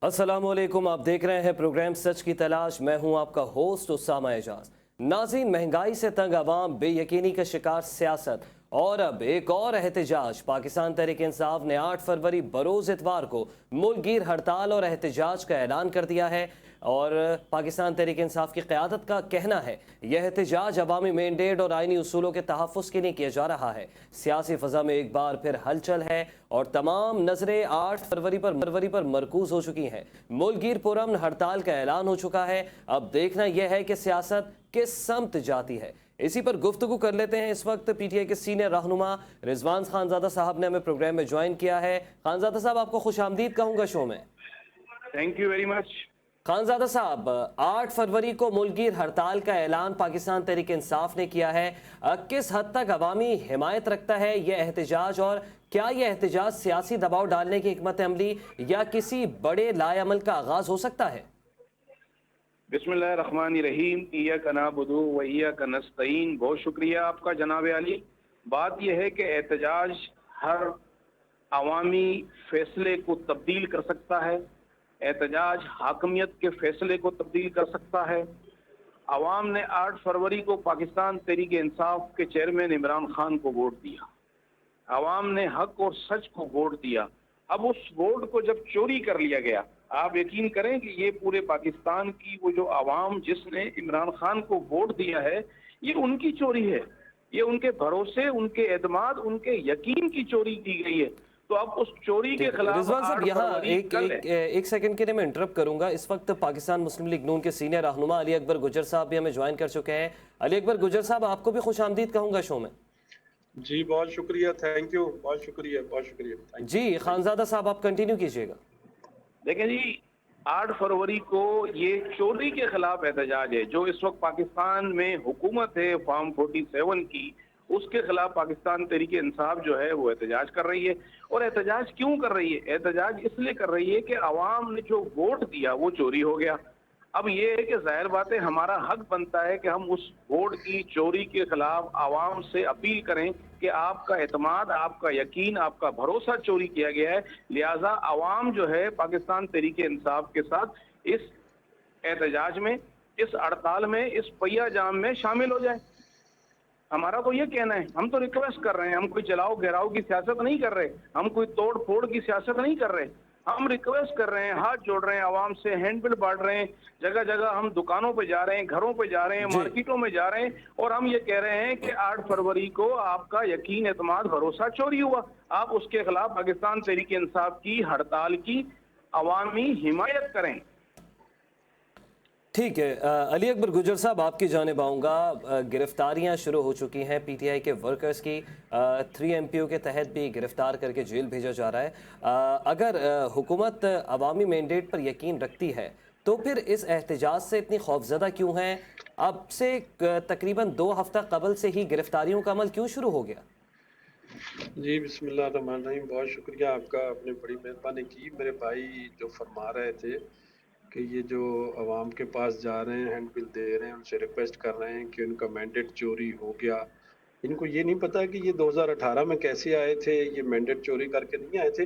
अस्सलामुअलैकुम, आप देख रहे हैं प्रोग्राम सच की तलाश। मैं हूं आपका होस्ट उसामा एजाज। नाज़रीन, महंगाई से तंग आवाम, बेयकीनी का शिकार सियासत और अब एक और एहतजाज। पाकिस्तान तहरीक इंसाफ ने 8 फरवरी बरोज़ इतवार को मुल्कगीर हड़ताल और एहतजाज का ऐलान कर दिया है और पाकिस्तान तहरीक इंसाफ की क़यादत का कहना है यह एहतजाज अवामी मैंडेट और आइनी उसूलों के तहफ़्फ़ुज़ के लिए किया जा रहा है। सियासी फ़ज़ा में एक बार फिर हलचल है और तमाम नज़रें 8 फरवरी पर मरकूज़ हो चुकी हैं। मुल्कगीर पुरअमन हड़ताल का ऐलान हो चुका है। अब देखना यह है कि सियासत किस समत जाती है। इसी पर गुफ्तगू कर लेते हैं। इस वक्त पीटीआई के सीनियर रहनुमा रिजवान खानज़ादा साहब ने हमें प्रोग्राम में ज्वाइन किया है। खानज़ादा साहब, आपको खुश आमदीद कहूँगा शो में। Thank you very much. Khanzada साहब, 8 फरवरी को मुल्कगीर हड़ताल का ऐलान पाकिस्तान तहरीक इंसाफ ने किया है। किस हद तक अवामी हिमायत रखता है यह एहतजाज, और क्या यह एहतजाज सियासी दबाव डालने की हिकमत अमली या किसी बड़े लाएअमल का आगाज हो सकता है? बिस्मिल्लाहिर्रहमानिर्रहीम, इय्याका नअबुदु व इय्याका नस्तईन। बहुत शुक्रिया आपका जनाब अली। बात यह है कि एहतजाज हर अवामी फैसले को तब्दील कर सकता है। एहतजाज हाकमियत के फैसले को तब्दील कर सकता है। अवाम ने 8 फरवरी को पाकिस्तान तहरीक इंसाफ के चेयरमैन इमरान खान को वोट दिया। अवाम ने हक और सच को वोट दिया। अब उस वोट को जब चोरी कर लिया गया, आप यकीन करें कि ये पूरे पाकिस्तान की वो जो अवाम जिसने इमरान खान को वोट दिया है, ये उनकी चोरी है। ये उनके भरोसे, उनके एतमाद, उनके यकीन की चोरी की गई है। तो अब उस चोरी के खिलाफ रिजवान साहब, 8 यहाँ फरवरी कल है। एक सेकंड के लिए मैं इंटरप्ट करूंगा। इस वक्त पाकिस्तान मुस्लिम लीग नून के सीनियर रहनुमा अली अकबर गुजर साहब भी हमें ज्वाइन कर चुके हैं। अली अकबर गुजर साहब, आपको भी खुश आमदीद कहूँगा शो में। जी बहुत शुक्रिया, थैंक यू, बहुत शुक्रिया, बहुत शुक्रिया, थैंक जी खानज़ादा साहब, आप कंटिन्यू कीजिएगा। देखें जी, 8 फरवरी को ये चोरी के खिलाफ एहतजाज है। जो इस वक्त पाकिस्तान में हुकूमत है फॉर्म 47 की, उसके खिलाफ पाकिस्तान तहरीक इंसाफ जो है वो एहतजाज कर रही है। और एहतजाज क्यों कर रही है? एहतजाज इसलिए कर रही है कि अवाम ने जो वोट दिया वो चोरी हो गया। अब ये है कि जाहिर बात है, हमारा हक बनता है कि हम उस वोट की चोरी के खिलाफ आवाम से अपील करें कि आपका एतमाद, आपका यकीन, आपका भरोसा चोरी किया गया है। लिहाजा आवाम जो है पाकिस्तान तहरीक इंसाफ के साथ इस एहतजाज में, इस हड़ताल में, इस पहिया जाम में शामिल हो जाए। हमारा तो ये कहना है, हम तो रिक्वेस्ट कर रहे हैं। हम कोई जलाओ घेराव की सियासत नहीं कर रहे, हम कोई तोड़ फोड़ की सियासत नहीं कर रहे। हम रिक्वेस्ट कर रहे हैं, हाथ जोड़ रहे हैं आवाम से, हैंडबिल बांट रहे हैं। जगह जगह हम दुकानों पे जा रहे हैं, घरों पे जा रहे हैं, जी मार्केटों में जा रहे हैं, और हम ये कह रहे हैं कि 8 फरवरी को आपका यकीन, एतमाद, भरोसा चोरी हुआ। आप उसके खिलाफ पाकिस्तान तहरीक इंसाफ की हड़ताल की अवामी हिमायत करें। ठीक है। अली अकबर गुजर साहब, आपकी जानिब आऊँगा। गिरफ्तारियां शुरू हो चुकी हैं पीटीआई के वर्कर्स की। 3 एमपीओ के तहत भी गिरफ्तार करके जेल भेजा जा रहा है। अगर हुकूमत अवामी मैंडेट पर यकीन रखती है तो फिर इस एहतजाज से इतनी खौफजदा क्यों है? अब से तकरीबन 2 हफ्ता कबल से ही गिरफ्तारियों का अमल क्यों शुरू हो गया? जी बिस्मिल्लाह रहमान रहीम, बहुत शुक्रिया आपका, आपने बड़ी मेहरबानी की। मेरे भाई जो फरमा रहे थे कि ये जो आवाम के पास जा रहे हैं, हैंड बिल दे रहे हैं, उनसे रिक्वेस्ट कर रहे हैं कि उनका मैंडेट चोरी हो गया। इनको ये नहीं पता कि ये 2018 में कैसे आए थे, ये मैंडेट चोरी करके नहीं आए थे।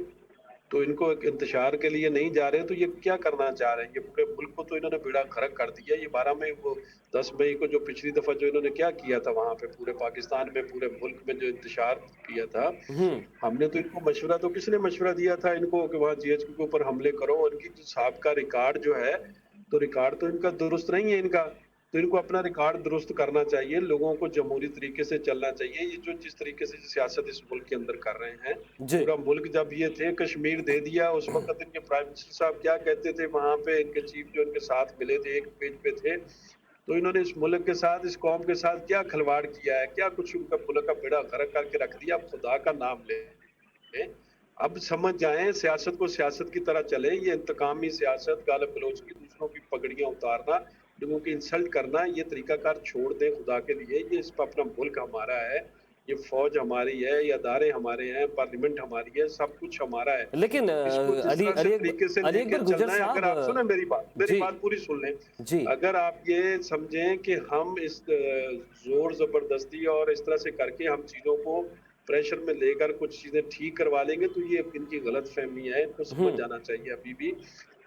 तो इनको एक इंतशार के लिए नहीं जा रहे, तो ये क्या करना चाह रहे हैं? ये पूरे मुल्क को तो इन्होंने बेड़ा गर्क कर दिया। ये 12 मई को, 10 मई को जो पिछली दफा जो इन्होंने क्या किया था वहां पे पूरे पाकिस्तान में, पूरे मुल्क में जो इंतशार किया था, हम्म। हमने तो इनको मशवरा, तो किसने मशवरा दिया था इनको कि वहाँ जीएचक्यू के ऊपर हमले करो? और इनकी जो साहब रिकॉर्ड जो है, तो रिकॉर्ड तो इनका दुरुस्त नहीं है इनका। तो इनको अपना रिकॉर्ड दुरुस्त करना चाहिए, लोगों को जमहूरी तरीके से चलना चाहिए। ये जो जिस तरीके से सियासत इस मुल्क के अंदर कर रहे हैं, जी पूरा मुल्क जब ये थे कश्मीर दे दिया, उस वक्त इनके प्राइम मिनिस्टर साहब क्या कहते थे वहां पे, इनके चीफ जो इनके साथ मिले थे, एक पेज पे थे, तो इन्होंने इस मुल्क के साथ, इस कौम के साथ क्या खिलवाड़ किया है, क्या कुछ उनका मुल्क का बेड़ा गर्क करके रख दिया। अब खुदा का नाम ले, अब समझ जाएं, सियासत को सियासत की तरह चले। ये इंतकामी सियासत, गालिब गलौज की, दूसरों की पगड़ियां उतारना, लोगों की इंसल्ट करना, ये तरीकाकार छोड़ दें खुदा के लिए। ये इस पर अपना मुल्क हमारा है, ये फौज हमारी है, ये अदारे हमारे हैं, पार्लियामेंट हमारी है, सब कुछ हमारा है। लेकिन इसको जिस तरह से तरीके से अली लेके अकबर गुजर चलना है, अगर आप सुने साहब। मेरी बात, मेरी जी बात पूरी सुन लें। जी अगर आप ये समझें कि हम इस जोर जबरदस्ती और इस तरह से करके हम चीजों को प्रेशर में लेकर कुछ चीजें ठीक करवा लेंगे, तो ये इनकी गलत फहमी है, इनको समझ जाना चाहिए अभी भी।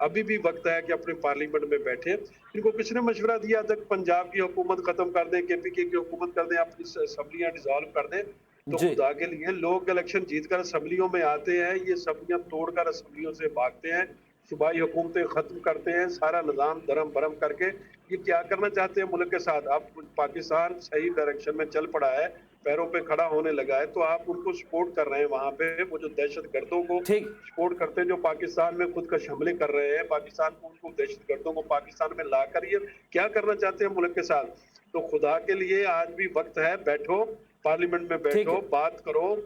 अभी भी वक्त है कि अपने पार्लियामेंट में बैठे। इनको किसने मशवरा दिया था कि पंजाब की हुकूमत खत्म कर दें, केपीके की हुकूमत कर दें, अपनी असम्बलियां डिसॉल्व कर दें? तो जी खुदा के लिए, लोग इलेक्शन जीतकर असम्बलियों में आते हैं, ये असम्बलियां तोड़कर असम्बलियों से भागते हैं, सूबाई हुकूमतें खत्म करते हैं, सारा निज़ाम धर्म भरम करके। ये क्या करना चाहते हैं मुल्क के साथ? अब पाकिस्तान सही डायरेक्शन में चल पड़ा है, पैरों पे खड़ा होने लगा है, तो आप उनको सपोर्ट कर रहे हैं वहां पे, वो जो दहशत गर्दों को ठीक। सपोर्ट करते हैं, जो पाकिस्तान में खुदकश हमले कर रहे हैं, पाकिस्तान को, उनको दहशत गर्दों को पाकिस्तान में लाकर ये क्या करना चाहते हैं मुल्क के साथ? तो खुदा के लिए आज भी वक्त है, बैठो पार्लियामेंट में, ठीक बैठो, है। बात करो,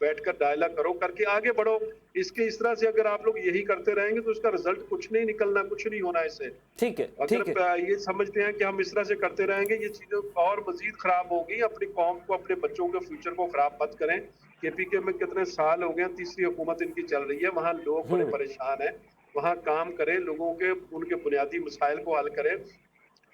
बैठकर डायलॉग करो, करके आगे बढ़ो। इस तरह से अगर आप लोग यही करते रहेंगे तो इसका रिजल्ट कुछ नहीं निकलना, कुछ नहीं होना इससे। ठीक है, ठीक है। अगर ये समझते हैं कि हम इस तरह से करते रहेंगे, ये चीजें और मजीद खराब होगी। अपनी कौम को, अपने बच्चों के फ्यूचर को खराब मत करें। केपीके में कितने साल हो गए, तीसरी हुकूमत इनकी चल रही है, वहाँ लोग बड़े परेशान हैं। वहाँ काम करें, लोगों के उनके बुनियादी मसाइल को हल करें,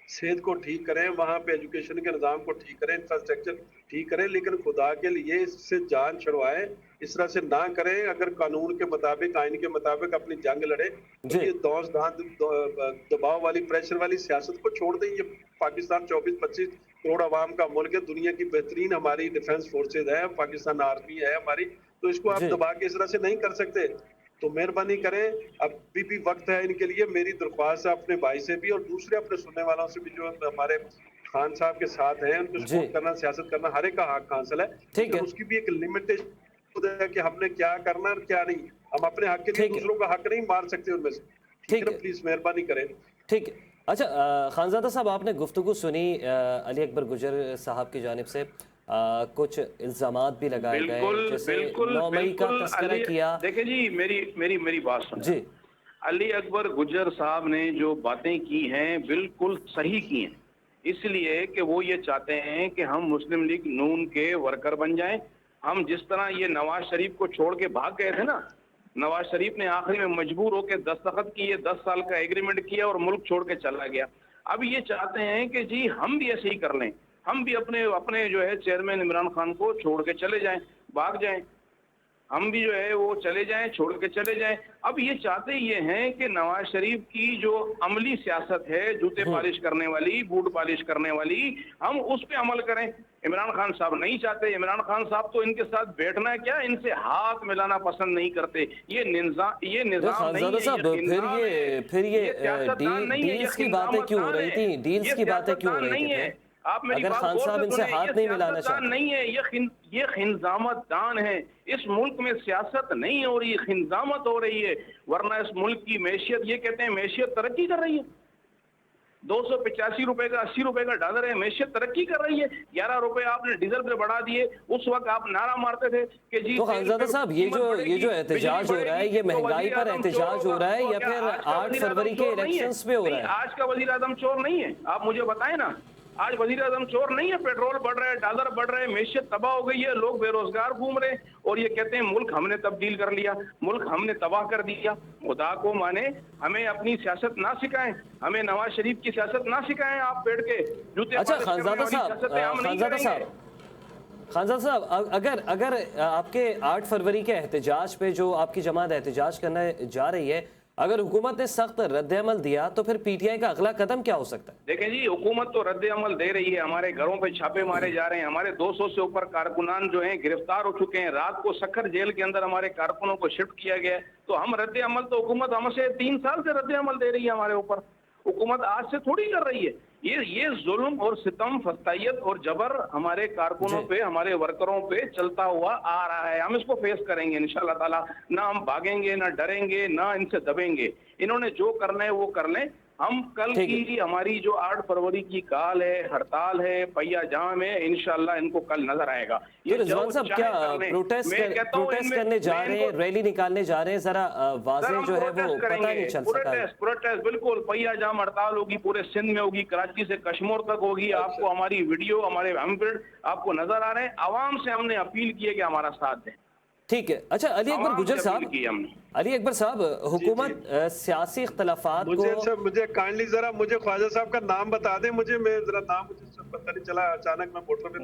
सेहत को ठीक करें, वहाँ पे एजुकेशन के निज़ाम को ठीक करें, इंफ्रास्ट्रक्चर ठीक करें, लेकिन खुदा के लिए इससे जान छुड़वाएं, इस तरह से ना करें। अगर कानून के मुताबिक, आइन के मुताबिक अपनी जंग लड़े, तो ये दौस धान दबाव वाली, प्रेशर वाली सियासत को छोड़ दें। ये पाकिस्तान 24-25 करोड़ आवाम का मुल्क है, दुनिया की बेहतरीन हमारी डिफेंस फोर्सेज है, पाकिस्तान आर्मी है हमारी, तो इसको आप दबा के इस तरह से नहीं कर सकते। तो मेहरबानी करें, अभी भी वक्त है इनके लिए। मेरी दरख्वास्त है अपने भाई से भी और दूसरे अपने सुनने वालों से भी, जो हमारे खान साहब के साथ हैं, उनको सपोर्ट करना, सियासत करना हर एक का हक हासिल है, ठीक है। उसकी भी एक लिमिटेशन है कि हमने क्या करना और क्या नहीं। हम अपने हक के लिए दूसरों का हक नहीं मार सकते उनमें से। ठीक है, प्लीज मेहरबानी करें। ठीक है। अच्छा खानज़ादा साहब, आपने गुफ्तगू सुनी अली अकबर गुजर साहब की जानिब से कुछ इल्जामात भी लगाए गए, जैसे 9 मई का तस्करा किया। देखिए जी, मेरी बात सुनिए जी। अली अकबर गुजर साहब ने जो बातें की हैं बिल्कुल सही की हैं, इसलिए कि वो ये चाहते हैं कि हम मुस्लिम लीग नून के वर्कर बन जाएं। हम जिस तरह ये नवाज शरीफ को छोड़ के भाग गए थे ना, नवाज शरीफ ने आखिरी में मजबूर होकर दस्तखत किए, 10 साल का एग्रीमेंट किया और मुल्क छोड़ के चला गया। अब ये चाहते हैं कि जी हम भी ऐसे ही कर लें, हम भी अपने जो है चेयरमैन इमरान खान को छोड़ के चले जाएं, भाग जाएं, हम भी जो है वो चले जाएं, छोड़ के चले जाएं। अब ये चाहते ये हैं कि नवाज शरीफ की जो अमली सियासत है, जूते पालिश करने वाली, बूट पालिश करने वाली, हम उस पे अमल करें। इमरान खान साहब नहीं चाहते। इमरान खान साहब तो इनके साथ बैठना है क्या, इनसे हाथ मिलाना पसंद नहीं करते। ये निजाम नहीं है, फिर ये डील्स की बातें क्यों हो रही थी? डील्स की बातें क्यों हो रही थी? आप मेरी अगर खान साहब इनसे हाथ नहीं मिलाना चाहते, नहीं है, ये खिंजामत दान है। इस मुल्क में सियासत नहीं हो रही, खिंजामत हो रही है। वरना इस मुल्क की मैशियत, ये कहते हैं मैशियत तरक्की कर रही है, 285 रुपए का 80 रुपए का डॉलर है, मैशियत तरक्की कर रही है। 11 रुपए आपने डीजल पे बढ़ा दिए। उस वक्त आप नारा मारते थे कि जी। तो खानज़ादा साहब, ये जो एहतजाज हो रहा है, ये महंगाई पर एहतजाज हो रहा है या फिर 8 फरवरी के इलेक्शंस पे हो रहा है? आज का वजीर आज़म चोर नहीं है, आप मुझे बताएं ना। आज वजीर आज़म चोर नहीं है। पेट्रोल बढ़ रहा है, डॉलर बढ़ रहे हैं, मैशियत तबाह हो गई है, लोग बेरोजगार घूम रहे हैं और ये कहते हैं मुल्क हमने तब्दील कर लिया, मुल्क हमने तबाह कर दिया। खुदा को माने, हमें अपनी सियासत ना सिखाएं, हमें नवाज शरीफ की सियासत ना सिखाएं। आप बैठ के जूते। अच्छा खानज़ादा साहब, अगर आपके 8 फरवरी के एहतजाज पे जो आपकी जमात एहतजाज करने जा रही है, अगर हुकूमत ने सख्त रद्द-ए-अमल दिया तो फिर पीटीआई का अगला कदम क्या हो सकता है? देखें जी, हुकूमत तो रद्द-ए-अमल दे रही है, हमारे घरों पे छापे मारे जा रहे हैं, हमारे 200 से ऊपर कारकुनान जो हैं गिरफ्तार हो चुके हैं। रात को सखर जेल के अंदर हमारे कारकुनों को शिफ्ट किया गया है। तो हम रद्द-ए-अमल, तो हुकूमत हमसे 3 साल से रद्द-ए-अमल दे रही है हमारे ऊपर। हुकूमत आज से थोड़ी कर रही है। ये जुल्म और सितम, फस्तायत और जबर हमारे कारकुनों पे, हमारे वर्करों पे चलता हुआ आ रहा है। हम इसको फेस करेंगे इंशाल्लाह ताला। ना हम भागेंगे, ना डरेंगे, ना इनसे दबेंगे। इन्होंने जो करना है वो कर लें। हम कल की हमारी जो 8 फरवरी की काल है, हड़ताल है, पहिया जाम है, इंशाल्लाह इनको कल नजर आएगा। ये रिजवान साहब क्या प्रोटेस्ट करने जा रहे हैं, रैली निकालने जा रहे हैं, जरा वाज़ेह जो है वो पता नहीं चल सका। प्रोटेस्ट बिल्कुल पहिया जाम हड़ताल होगी, पूरे सिंध में होगी, कराची से कश्मीर तक होगी। आपको हमारी वीडियो, हमारे आपको नजर आ रहे हैं। आवाम से हमने अपील की है कि हमारा साथ दें। ठीक है। अच्छा अली अकबर गुजर साहब, हुकूमत सियासी इख्तलाफात को, मुझे काइंडली जरा मुझे ख्वाजा साहब का नाम बता दें। मुझे जरा नाम मुझे पता नहीं चला, अचानक मैं मोटर में।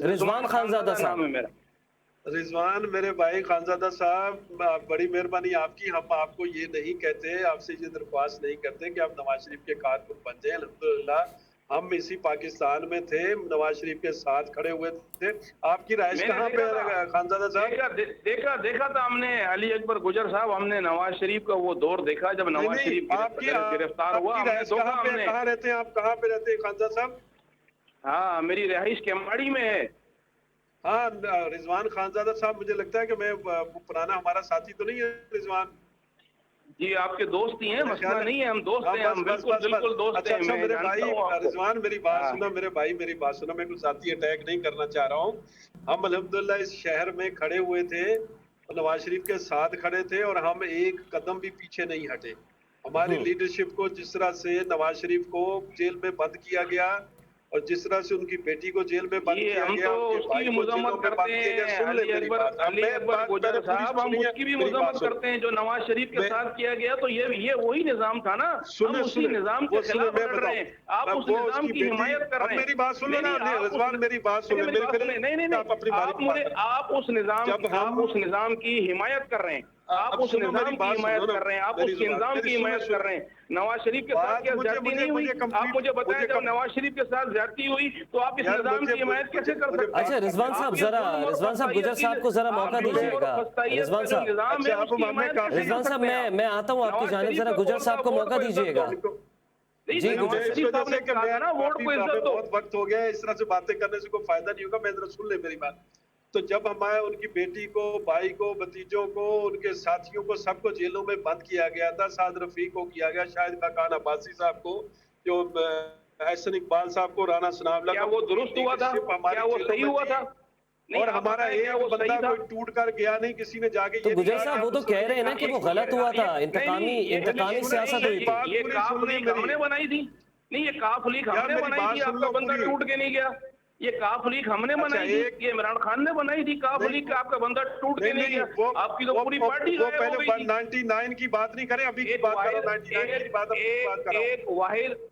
रिजवान खानज़ादा साहब है मेरा। رضوان میرے بھائی خانزادہ صاحب، بڑی مہربانی آپ کی، ہم آپ کو یہ نہیں کہتے، آپ سے یہ درخواست نہیں کرتے کہ آپ نواز شریف کے کارکن بن جائیں۔ الحمدللہ ہم اسی پاکستان میں تھے، نواز شریف کے ساتھ کھڑے ہوئے تھے۔ آپ کی رہائش کہاں پہ ہے خانزادہ صاحب؟ دیکھا تھا ہم نے علی اکبر گجر صاحب، ہم نے نواز شریف کا وہ دور دیکھا جب نواز شریف گرفتار ہوا۔ کہاں رہتے ہیں آپ، کہاں پہ رہتے ہیں خانزادہ صاحب؟ ہاں میری رہائش کیماڑی میں ہے۔ ہاں رضوان خانزادہ صاحب، مجھے لگتا ہے کہ میں پرانا ہمارا ساتھی تو نہیں ہے رضوان؟ جی آپ کے دوست ہی ہیں، مسئلہ نہیں ہے، ہم دوست ہیں، ہم بالکل دوست ہیں۔ اچھا میرے بھائی رضوان، میری بات سنو، میرے بھائی میری بات سنو، میں کوئی ذاتی اٹیک نہیں کرنا چاہ رہا ہوں۔ ہم الحمدللہ اس شہر میں کھڑے ہوئے تھے، نواز شریف کے ساتھ کھڑے تھے، اور ہم ایک قدم بھی پیچھے نہیں ہٹے۔ ہماری لیڈرشپ کو جس طرح سے نواز شریف کو جیل میں بند کیا گیا، اور جس طرح سے ان کی بیٹی کو جیل میں بند کیا گیا، ہم تو اس کی مذمت کرتے ہیں علی اکبر گجر صاحب، ہم اس کی بھی مذمت کرتے ہیں جو نواز شریف کے ساتھ کیا گیا۔ تو یہ وہی نظام تھا نا، ہم اسی نظام کے خلاف لڑ رہے ہیں، آپ اس نظام کی حمایت کر رہے ہیں۔ میری بات سنو نا رضوان، میری بات سنو، نہیں، آپ اس نظام کی حمایت کر رہے ہیں، آپ اس نظام کی حمایت کر رہے ہیں، آپ اس نظام کی حمایت کر رہے ہیں۔ نواز شریف کے ساتھ کیا زیادتی نہیں ہوئی؟ آپ مجھے بتائیں جب نواز شریف کے ساتھ زیادتی ہوئی تو آپ اس نظام کی حمایت کیسے کر سکتے ہیں؟ اچھا رضوان صاحب گجر صاحب کو ذرا موقع دیجیے گا۔ رضوان صاحب میں آتا ہوں آپ کی جانب، ذرا گجر صاحب کو موقع دیجیے گا۔ جی بہت وقت ہو گیا ہے، اس طرح سے باتیں کرنے سے کوئی فائدہ نہیں ہوگا، میں ذرا سن لے میری بات۔ تو جب ہمارے ان کی بیٹی کو، بھائی کو، بھتیجوں کو، ان کے ساتھیوں کو، سب کو جیلوں میں بند کیا گیا تھا، سعد رفیق کو کیا گیا، شاہد خاقان عباسی صاحب کو، جو احسن اقبال صاحب کو، رانا ثناءاللہ کو، کیا وہ درست ہوا تھا؟ کیا وہ صحیح ہوا تھا؟ اور ہمارا ایک بندہ کوئی ٹوٹ کر گیا نہیں، کسی نے جا کے تو گجر صاحب وہ تو کہہ رہے ہیں نا کہ وہ غلط ہوا تھا، انتقامی سیاست ہوئی تھی۔ یہ کاف لیگ ہم نے بنائی تھی، نہیں یہ کاف لیگ ہم نے بنائی تھی، آپ کا بندہ ٹوٹ کے نہیں گیا۔ یہ کاف لیگ ہم نے بنائی تھی، یہ عمران خان نے بنائی تھی کاف لیگ کا، آپ کا بندہ ٹوٹ کے نہیں گیا، آپ کی تو پوری پارٹی وہ پہلے 99 کی بات نہیں کریں، ابھی کی بات کریں، 99 کی بات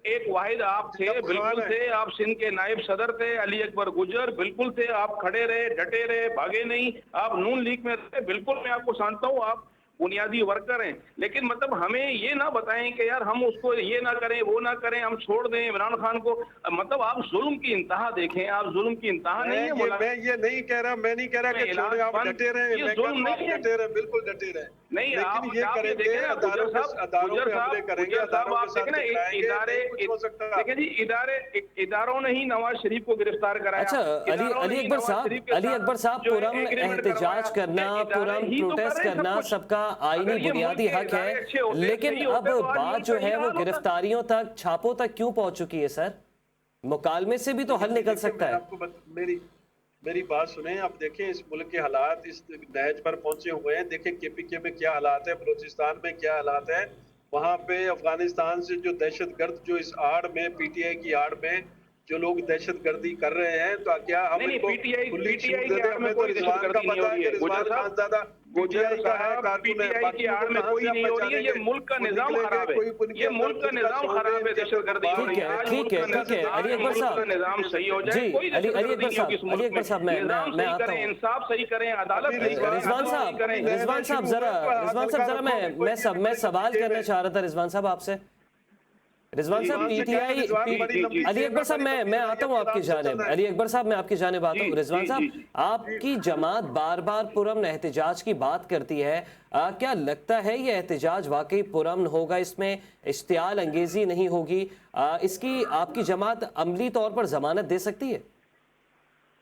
ایک واحد آپ تھے، بالکل تھے، آپ سندھ کے نائب صدر تھے، علی اکبر گجر بالکل تھے، آپ کھڑے رہے، ڈٹے رہے، بھاگے نہیں، آپ نون لیگ میں رہے، بالکل میں آپ کو جانتا ہوں، آپ بنیادی ورکر ہیں، لیکن مطلب ہمیں یہ نہ بتائیں کہ یار ہم اس کو یہ نہ کریں، وہ نہ کریں، ہم چھوڑ دیں عمران خان کو۔ مطلب آپ ظلم کی انتہا دیکھیں، آپ ظلم کی انتہا نہیں ہے۔ میں یہ نہیں کہہ رہا، میں نہیں کہہ رہا کہ چھوڑیں، آپ ڈٹے رہے، میں کہتا ہوں ڈٹے رہے، بالکل ڈٹے رہے، نہیں لیکن یہ کریں گے اداروں پہ حملے کریں گے، اداروں کے ساتھ ٹکرائیں گے، کچھ ہو سکتا ہے۔ دیکھیں جی اداروں نے ہی نواز شریف کو گرفتار کرایا۔ اچھا علی اکبر صاحب، پرامن احتجاج کرنا، پرامن پروٹیسٹ کرنا سب کا آئینی بنیادی حق ہے، لیکن اب بات جو ہے وہ گرفتاریوں تک، چھاپوں تک کیوں پہنچ چکی ہے سر؟ مکالمے سے بھی تو حل نکل سکتا ہے۔ میری بات سنیں، اب دیکھیں اس ملک کے حالات اس نہج پر پہنچے ہوئے ہیں، دیکھیں کے پی کے میں کیا حالات ہیں، بلوچستان میں کیا حالات ہیں، وہاں پہ افغانستان سے جو دہشت گرد جو اس آڑ میں، پی ٹی آئی کی آڑ میں جو لوگ دہشت گردی کر رہے ہیں، تو کیا ہم ان کو کھلی چھوٹ دے دیں؟ ہمیں تو رضوان کا پتہ ہے کہ رضوان خان زیادہ پی ٹی آئی کا ہے، کارکن ہے، باقی میں کوئی نہیں ہو رہی ہے، یہ ملک کا نظام خراب ہے، یہ ملک کا نظام خراب ہے، دہشت گردی ہو رہی ہے۔ ٹھیک ہے علی اکبر صاحب، نظام صحیح ہو جائے، کوئی علی اکبر صاحب میں آتا ہوں، انصاف صحیح کریں، عدالت رضوان صاحب ذرا میں سوال کرنا چاہ رہا تھا رضوان صاحب آپ سے۔ رضوان صاحب پی ٹی آئی، علی اکبر صاحب میں آتا ہوں آپ کی جانب، علی اکبر صاحب میں آپ کی جانب آتا ہوں۔ رضوان صاحب آپ کی جماعت بار بار پرامن احتجاج کی بات کرتی ہے، کیا لگتا ہے یہ احتجاج واقعی پرامن ہوگا، اس میں اشتعال انگیزی نہیں ہوگی، اس کی آپ کی جماعت عملی طور پر ضمانت دے سکتی ہے؟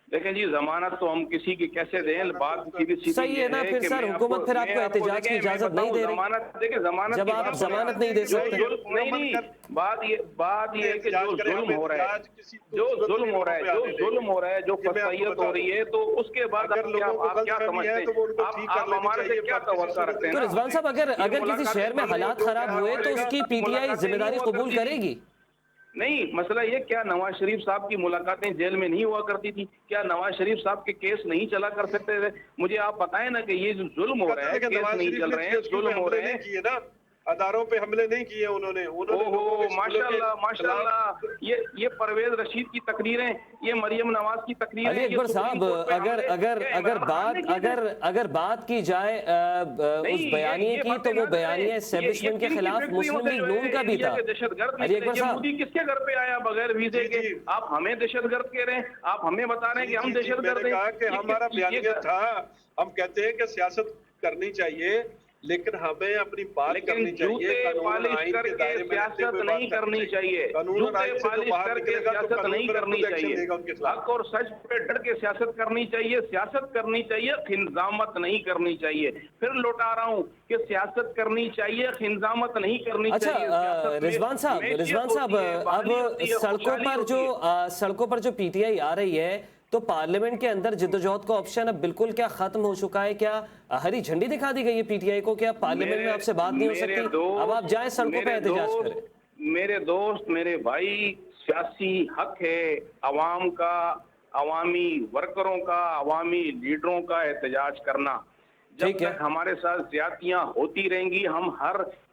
دیکھیں جی ضمانت تو ہم کسی کی کیسے دیں، بات صحیح ہے نا، پھر سر حکومت پھر آپ کو احتجاج کی اجازت نہیں دے رہی، جب آپ ضمانت نہیں دے سکتے۔ نہیں بات یہ ہے کہ جو ظلم ہو رہا ہے، جو فسائیت ہو رہی ہے، تو اس کے بعد آپ کیا سمجھتے ہیں، آپ ہمارے سے کیا توقع رکھتے ہیں؟ تو رضوان صاحب اگر کسی شہر میں حالات خراب ہوئے تو اس کی پی ٹی آئی ذمہ داری قبول کرے گی؟ نہیں، مسئلہ یہ کیا نواز شریف صاحب کی ملاقاتیں جیل میں نہیں ہوا کرتی تھی؟ کیا نواز شریف صاحب کے کیس نہیں چلا کر سکتے تھے؟ مجھے آپ بتائیں نا کہ یہ جو ظلم ہو رہا ہے، کیس نہیں چل رہے ہیں، ظلم ہو رہے ہیں، अदारों पे हमले नहीं किए उन्होंने लोगों को ओहो, इस मुल्क के माशाल्लाह खिलाफ- माशाल्लाह, ये परवेज रशीद की तकरीरें, ये मरियम नवाज की तकरीरें, अली ये अकबर सुप्रीम साहब, कोर्ट पे अगर हमले, अगर ये अगर इमरान खान ने बात किए थे। अगर अगर बात की जाए उस नहीं, बयानिए ये की, बातें तो वो ना बयानिए करें। एस्टेब्लिशमेंट के ये खिलाफ किसकी मुस्लिम फैक्ट्री लीग होते नून का भी इंडिया था। के दहशतगर्द अली निकले। अकबर ये साहब, मोदी किसके घर पे आया बगैर वीजे जी, के? जी। आप हमें दहशतगर्द कह रहे हैं, आप हमें बता रहे हैं कि हम दहशतगर्द मैंने हैं। कहा कि ये हमारा किस- ये- बयानिया था, हम कहते हैं कि सियासत करनी चाहिए, लेकिन हमें अपनी बात लेकिन करनी चाहिए, जूते कानून और पॉलिश आइन के करके दायरे में रहते सियासत हुए नहीं बात करनी चाहिए। कानून और जूते आइन से जो पॉलिश बाहर करके निकलेगा तो सियासत कानून नहीं पर करनी खुद एक्शन चाहिए। लेगा उनके खिलाफ। हक और सच पे डट के सियासत करनी चाहिए, सियासत करनी चाहिए, खिंजामत नहीं करनी चाहिए। फिर लौटा रहा हूँ कि सियासत करनी चाहिए, खिंजामत नहीं करनी अच्छा चाहिए। सियासत में रिजवान साहब, मैशियत होती है, बहाली होती है, खुशहाली होती है। सड़कों पर जो पीटीआई आ रही है, तो पार्लियामेंट के अंदर जिद्दोजहद का ऑप्शन अब बिल्कुल क्या खत्म हो चुका है? क्या हरी झंडी दिखा दी गई है पीटीआई को? क्या पार्लियामेंट में आपसे बात नहीं हो मेरे सकती? दोस्त- अब आप जाएं सड़कों पे मेरे एहतजाज दोस्त- करें। मेरे दोस्त, मेरे भाई, सियासी हक है अवाम का, अवामी वर्करों का, अवामी लीडरों का एहतजाज करना। जब ठीक है। तक हमारे साथ ज्यादतियां होती रहेंगी,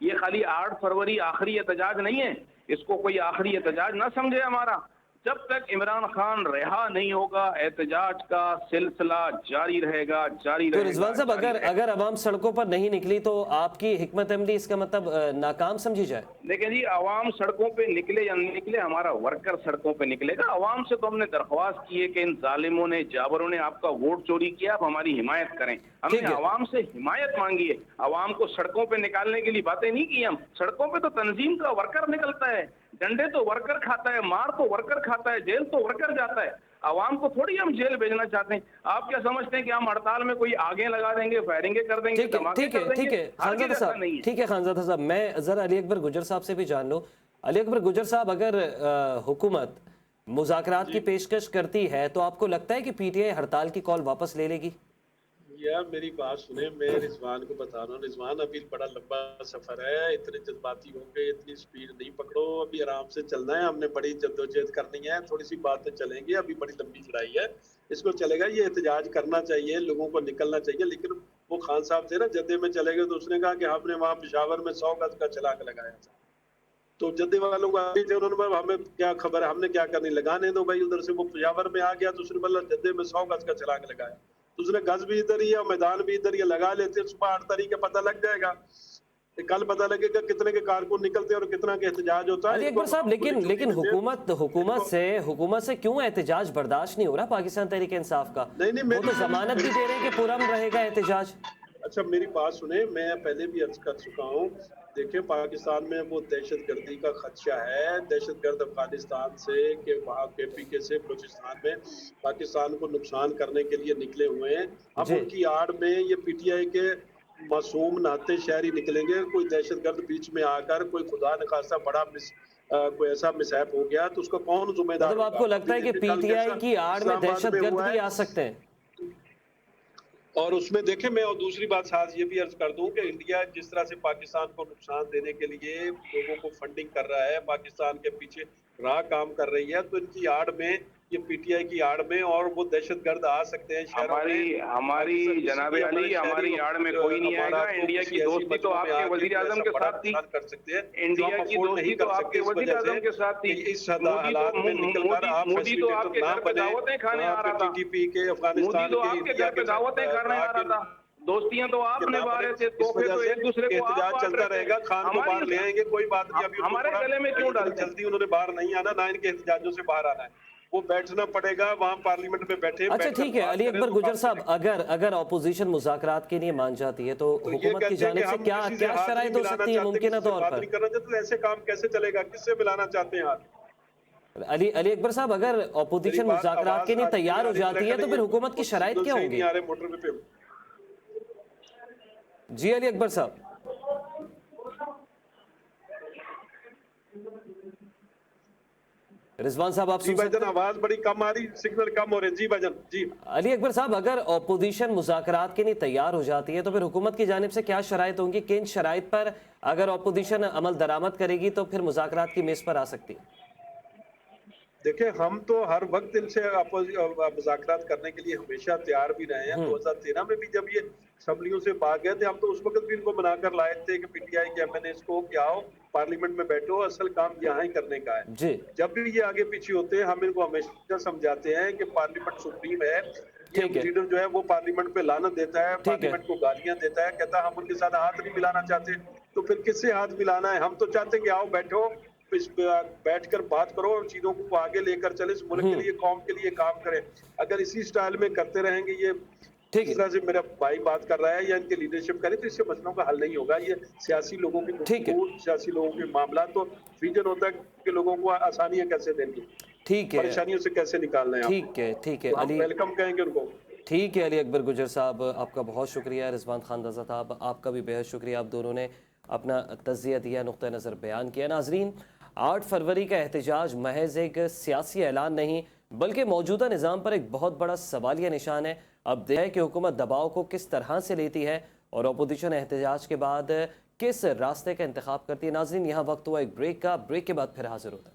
ये खाली 8 फरवरी आखिरी एहतजाज नहीं है, इसको कोई आखिरी एहतजाज ना समझे हमारा। जब तक इमरान खान रिहा नहीं होगा, एहतजाज का सिलसिला जारी रहेगा, जारी तो रहेगा। रिजवान साहब, जारी अगर रहेगा। अगर अवाम सड़कों पर नहीं निकली तो आपकी हिकमत अमली इसका मतलब नाकाम समझी जाए? देखिए जी, आवाम सड़कों पे निकले या नहीं निकले, हमारा वर्कर सड़कों पे निकलेगा। आवाम से तो हमने दरख्वास्त की है कि इन जालिमों ने, जाबरों ने आपका वोट चोरी किया, आप हमारी हिमायत करें। हमने ठीक है। आवाम से हिमायत मांगी है, आवाम को सड़कों पे निकालने के लिए बातें नहीं की हम। सड़कों पे तो तंजीम का वर्कर निकलता है, डंडे तो वर्कर खाता है, मार तो वर्कर खाता है, जेल तो वर्कर जाता है। आवाम को थोड़ी हम जेल भेजना चाहते हैं। आप क्या समझते हैं कि हम हड़ताल में कोई आगे लगा देंगे, फायरिंगे कर देंगे, ठीक है, धमाके ठीक है, कर देंगे? ठीक है हरगिज़ खानज़ादा ऐसा साहब, नहीं है। ठीक है खानज़ादा साहब, मैं जरा अली अकबर गुजर साहब से भी जान लो। अली अकबर गुजर साहब, अगर हुकूमत मुज़ाकरात की पेशकश करती है तो आपको लगता है कि पीटीआई हड़ताल की कॉल वापस ले लेगी? यार मेरी बात सुने, मैं रिजवान को बता रहा हूँ, रिजवान अभी बड़ा लंबा सफर है, इतने जज्बाती होंगे, इतनी स्पीड नहीं पकड़ो, अभी आराम से चलना है। हमने बड़ी जद्दोजहद करनी है, थोड़ी सी बातें चलेंगी, अभी बड़ी लंबी लड़ाई है, इसको चलेगा। ये एहतजाज करना चाहिए, लोगों को निकलना चाहिए। लेकिन वो खान साहब थे ना, जद्दे में चले गए तो उसने कहा कि आपने वहाँ पेशावर में 100 गज का छलांग लगाया था, तो जद्दे वालों को आगे थे, उन्होंने बोला हमें क्या खबर है, हमने क्या करनी, लगाने दो भाई। उधर से वो पेशावर में आ गया तो उसने बोला जद्दे में 100 गज का छलांग लगाया, तो उसने गज भी इधर ही है, मैदान भी इधर ही, लगा लेते, सुबह 8 तारीख का पता लग जाएगा, कल पता लगेगा कितने के कारकुन निकलते हैं और कितना के एहतजाज होता है। अली अकबर साहब, लेकिन हुकूमत से क्यों एहतजाज बर्दाश्त नहीं हो रहा पाकिस्तान तहरीक इंसाफ का? नहीं, वो तो जमानत भी दे रहे हैं कि पुरअमन रहेगा एहतजाज। अच्छा मेरी बात सुने, मैं पहले भी अर्ज कर चुका हूँ, देखिए पाकिस्तान में वो दहशतगर्दी का खदशा है, दहशतगर्द अफगानिस्तान से कि वहाँ KPK से बलूचिस्तान में पाकिस्तान को नुकसान करने के लिए निकले हुए हैं। अब जी। उनकी आड़ में ये PTI के मासूम नाते शहरी निकलेंगे, कोई दहशतगर्द बीच में आकर कोई खुदा न खास्ता बड़ा कोई ऐसा मिसहैप हो गया तो उसका कौन जिम्मेदार मतलब आपको होगा? लगता है कि कल जैसा पीटीआई की आड़ में इस्लामाबाद दहशतगर्द हुआ भी है, आ सकते हैं? और उसमें देखें, मैं और दूसरी बात साथ ये भी अर्ज कर दूं कि इंडिया जिस तरह से पाकिस्तान को नुकसान देने के लिए लोगों को फंडिंग कर रहा है, पाकिस्तान के पीछे राह काम कर रही है, तो इनकी आड़ में, ये PTI की आड़ में और वो दहशतगर्द आ सकते हैं शहरों में। हमारी जनाब अली, हमारी आड़ में कोई नहीं आएगा। इंडिया की दोस्ती तो आपके वजीर आजम के साथ थी, कर सकते हैं, इंडिया की दोस्ती तो आपके वजीर आजम के साथ थी। इस हालात में निकलकर आप मोदी तो आपके घर पे दावतें खाने आ रहा था, TTP के अफगानिस्तान मोदी तो आपके घर पे दावतें करने आ रहा था, दोस्तियां तो आप निभा रहे थे, तोहफे तो एक दूसरे को आप एहतजाज बांट चलता रहे रहेगा। थे। खान को बाहर ले आएंगे, कोई बात नहीं। अभी हमारे गले में क्यों डालते हैं? जल्दी उन्होंने बाहर नहीं आना, ना इनके एहतजाजों से बाहर आना है, वो बैठना पड़ेगा वहाँ पार्लियामेंट में बैठे। अच्छा ठीक है अली अकबर गुजर साहब, अगर अपोजिशन मुज़ाकरात के लिए मान जाती है तो हुकूमत की जानिब से क्या क्या शराइत हो सकती है मुमकिन तौर पर? तो ऐसे काम कैसे चलेगा, किससे मिलाना चाहते हैं आप? अली अकबर साहब, अगर अपोजिशन मुज़ाकरात के लिए तैयार हो जाती है तो फिर हुकूमत की शराइत क्या होंगी? जी अली अकबर साहब, रिजवान साहब आप जी भाईजान, आवाज बड़ी कम आ रही, सिग्नल कम हो रहे। जी भाईजान जी। अली अकबर साहब, अगर अपोजिशन मुज़ाकरात के लिए तैयार हो जाती है तो फिर हुकूमत की जानिब से क्या शराइत होंगी? किन शराइत पर अगर अपोजिशन अमल दरामद करेगी तो फिर मुज़ाकरात की मेज़ पर आ सकती है? देखिए, हम तो हर वक्त इनसे मुज़ाकरात करने के लिए हमेशा तैयार भी रहे हैं। 2013 में भी जब ये असम्बलियों से भाग गए थे। हम तो उस वक्त भी इनको मना कर लाए थे कि पीटीआई के एमएनएस को कि आओ पार्लियामेंट में बैठो, असल काम यहाँ ही करने का है। जी जब भी ये आगे पीछे होते हैं हम इनको हमेशा समझाते हैं कि पार्लियामेंट सुप्रीम है। ये ठीक है। लीडर जो है वो पार्लियामेंट पे लानत देता है, ठीक है। पार्लियामेंट को गालियां देता है, कहता है हम उनके साथ हाथ नहीं मिलाना चाहते। तो फिर किससे हाथ मिलाना है? हम तो चाहते हैं कि आओ बैठो, बैठकर बात करो और चीजों को आगे लेकर चले, इस मुल्क के लिए, कौम के लिए काम करें। अगर इसी स्टाइल में करते रहेंगे, ये ठीक जिस है। तरह से मेरा भाई बात कर रहा है या इनके लीडरशिप करे, तो इससे मसलों का हल नहीं होगा। ये सियासी लोगों की ठीक है। गुफ्तगू, सियासी लोगों के मामला, तो विजन होता है कि लोगों को आसानियां कैसे देनी, ठीक है। परेशानियों से कैसे निकालना है। ठीक है। ठीक है तो हम अली, वेलकम कहेंगे उनको। ठीक है अली अकबर गुजर साहब, आपका बहुत शुक्रिया। रिजवान खान रज़ा साहब, आपका भी बेहद शुक्रिया। आप दोनों ने अपना तज़िया दिया, नुक़्ता नज़र बयान किया। नाज़रीन, 8 फरवरी का एहतजाज महज एक सियासी ऐलान नहीं बल्कि मौजूदा निज़ाम पर एक बहुत बड़ा सवालिया निशान है। अब देखा है कि हुकूमत दबाव को किस तरह से लेती है और अपोजिशन एहतजाज के बाद किस रास्ते का इंतखाब करती है। नाज़रीन, यहाँ वक्त हुआ एक ब्रेक का, ब्रेक के बाद फिर हाजिर होता है।